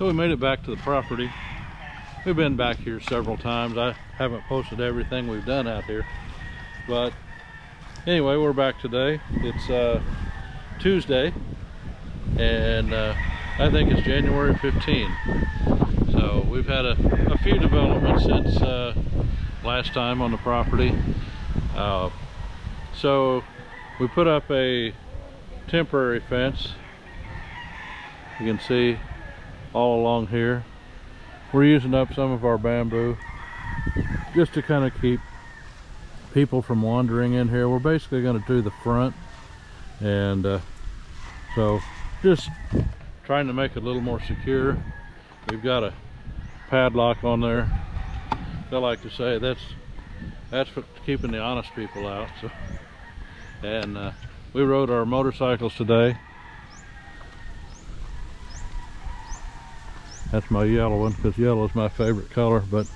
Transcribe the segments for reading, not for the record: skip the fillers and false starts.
So we made it back to the property. We've been back here several times. I haven't posted everything we've done out here, but anyway, we're back today. It's Tuesday, and I think it's January 15. So we've had a few developments since last time on the property. So we put up a temporary fence. You can see all along here. We're using up some of our bamboo just to kind of keep people from wandering in here. We're basically going to do the front, and so just trying to make it a little more secure. We've got a padlock on there. I like to say that's for keeping the honest people out. So, and we rode our motorcycles today. That's my yellow one, because yellow is my favorite color. But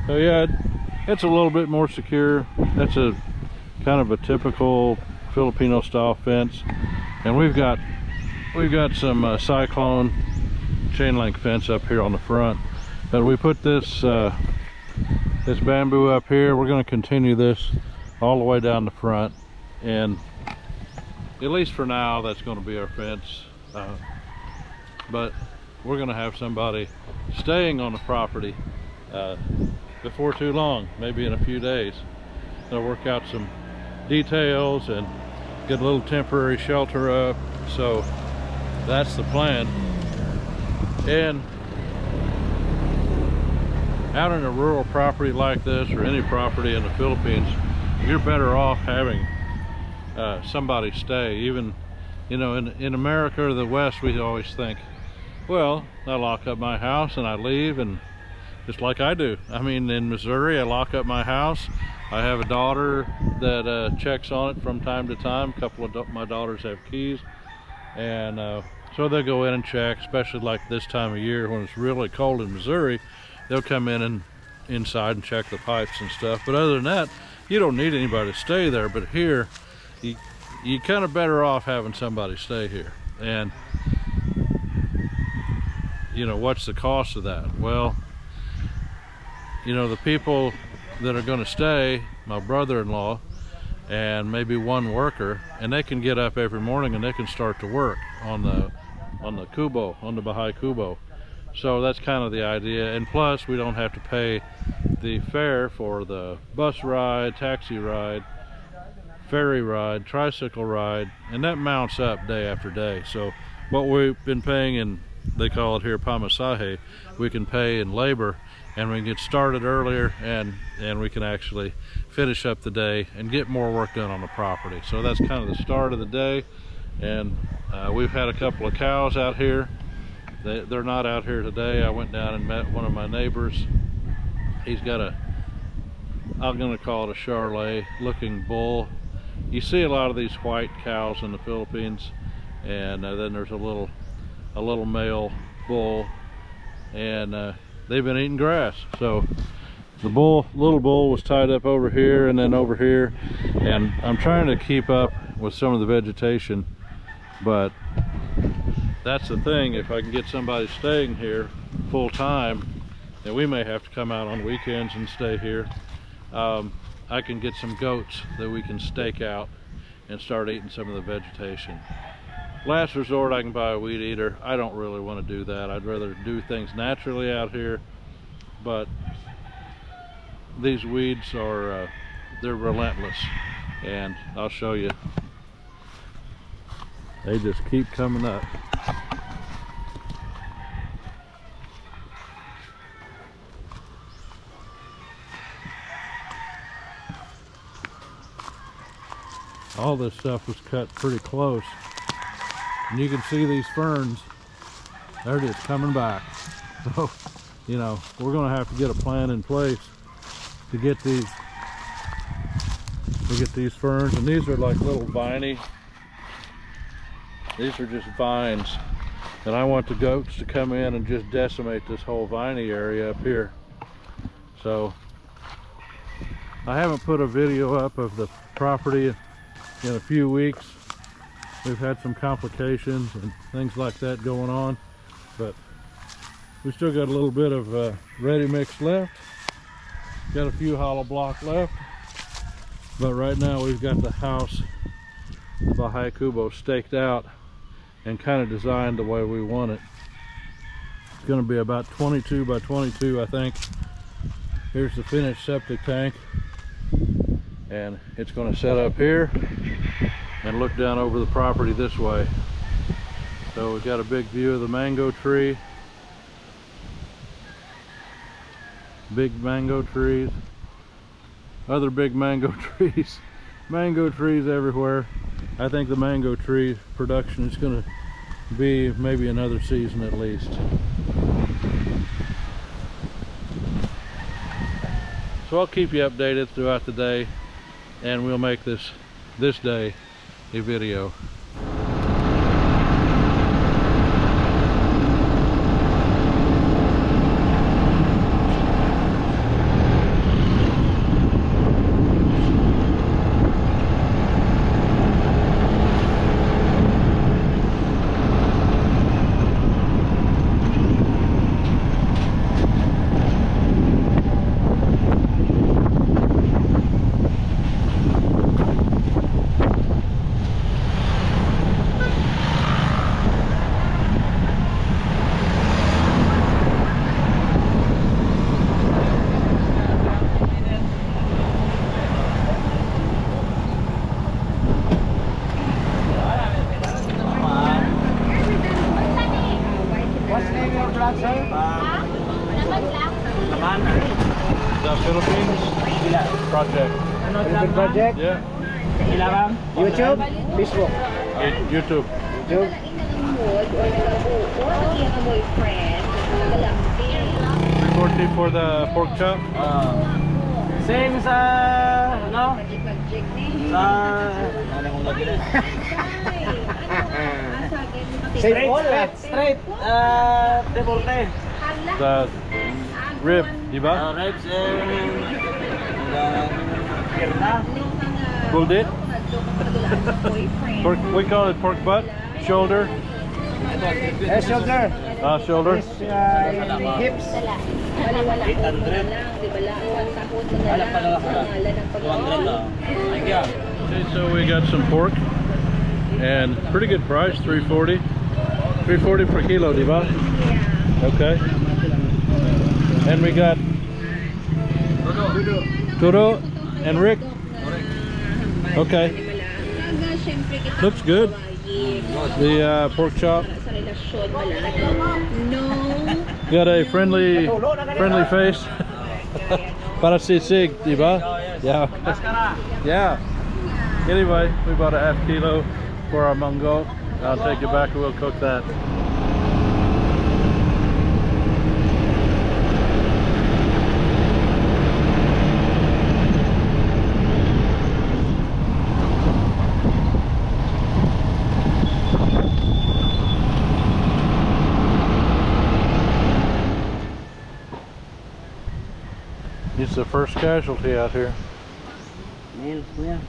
so yeah, it's a little bit more secure. That's a kind of a typical Filipino style fence, and we've got some cyclone chain link fence up here on the front. But we put this this bamboo up here. We're going to continue this all the way down the front, and at least for now that's going to be our fence. But we're going to have somebody staying on the property before too long, maybe in a few days. They'll work out some details and get a little temporary shelter up. So that's the plan. And out in a rural property like this, or any property in the Philippines, you're better off having somebody stay. Even, you know, in America or the West, we always think, well, I lock up my house and I leave, and just like I do. I mean, in Missouri, I lock up my house. I have a daughter that checks on it from time to time. A couple of my daughters have keys, and so they'll go in and check, especially like this time of year when it's really cold in Missouri. They'll come in and inside and check the pipes and stuff. But other than that, you don't need anybody to stay there. But here, you kind of better off having somebody stay here. And you know, what's the cost of that? Well, you know, the people that are going to stay, my brother-in-law and maybe one worker, and they can get up every morning and they can start to work on the kubo, on the Bahay kubo. So that's kind of the idea. And plus, we don't have to pay the fare for the bus ride, taxi ride, ferry ride, tricycle ride, and that mounts up day after day. So what we've been paying in, they call it here pamasahe, we can pay in labor, and we can get started earlier, and we can actually finish up the day and get more work done on the property. So that's kind of the start of the day. And we've had a couple of cows out here. They're not out here today. I went down and met one of my neighbors. He's got I'm gonna call it a Charolais looking bull. You see a lot of these white cows in the Philippines, and then there's a little male bull, and they've been eating grass. So the little bull was tied up over here and then over here, and I'm trying to keep up with some of the vegetation. But that's the thing, if I can get somebody staying here full time, and we may have to come out on weekends and stay here, I can get some goats that we can stake out and start eating some of the vegetation. Last resort, I can buy a weed eater. I don't really want to do that. I'd rather do things naturally out here. But these weeds are, they're relentless. And I'll show you. They just keep coming up. All this stuff was cut pretty close. And you can see these ferns, they're just coming back. So, you know, we're gonna have to get a plan in place to get these ferns. And these are like little viney. These are just vines. And I want the goats to come in and just decimate this whole viney area up here. So, I haven't put a video up of the property in a few weeks. We've had some complications and things like that going on. but we still got a little bit of ready mix left. Got a few hollow block left, but right now we've got the house, the Bahay Kubo, staked out and kind of designed the way we want it. It's going to be about 22 by 22, I think. Here's the finished septic tank, and it's going to set up here and look down over the property this way. So we've got a big view of the mango tree, big mango trees, other big mango trees, mango trees everywhere. I think the mango tree production is going to be maybe another season at least. So I'll keep you updated throughout the day, and we'll make this day a video. The Philippines project. Philippine project? Yeah. YouTube? Facebook? YouTube. YouTube? 40 for the pork chop. Same sa, ano? Same all? Straight, deporte. The rib, di ba? Ribs and pierna. Pulled it. Pork, we call it pork butt, shoulder. Shoulder. Shoulder. Hips. 800. Okay, so we got some pork, and pretty good price, 340. 340 per kilo, di ba? Okay. And we got Turo and Rick. Okay. Looks good. The pork chop. Got a friendly face. Para sisig, diba? Yeah. Yeah. Anyway, we bought a half kilo for our mango. I'll take it back and we'll cook that. It's the first casualty out here. Yeah.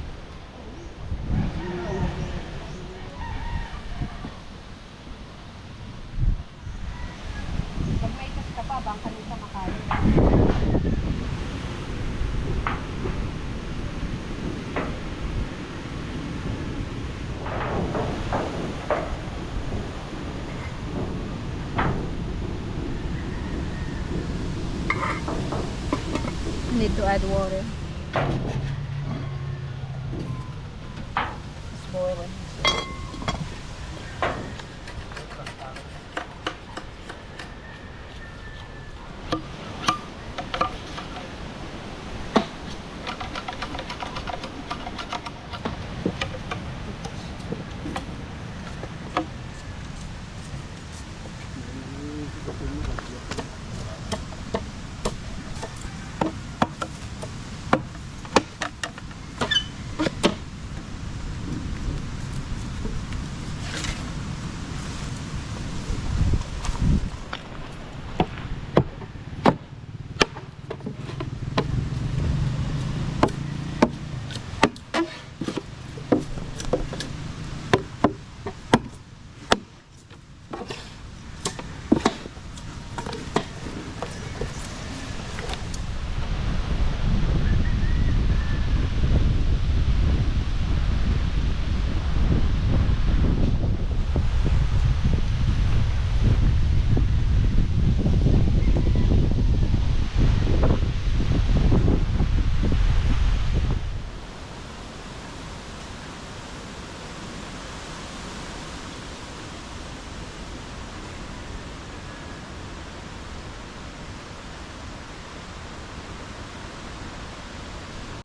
Need to add water.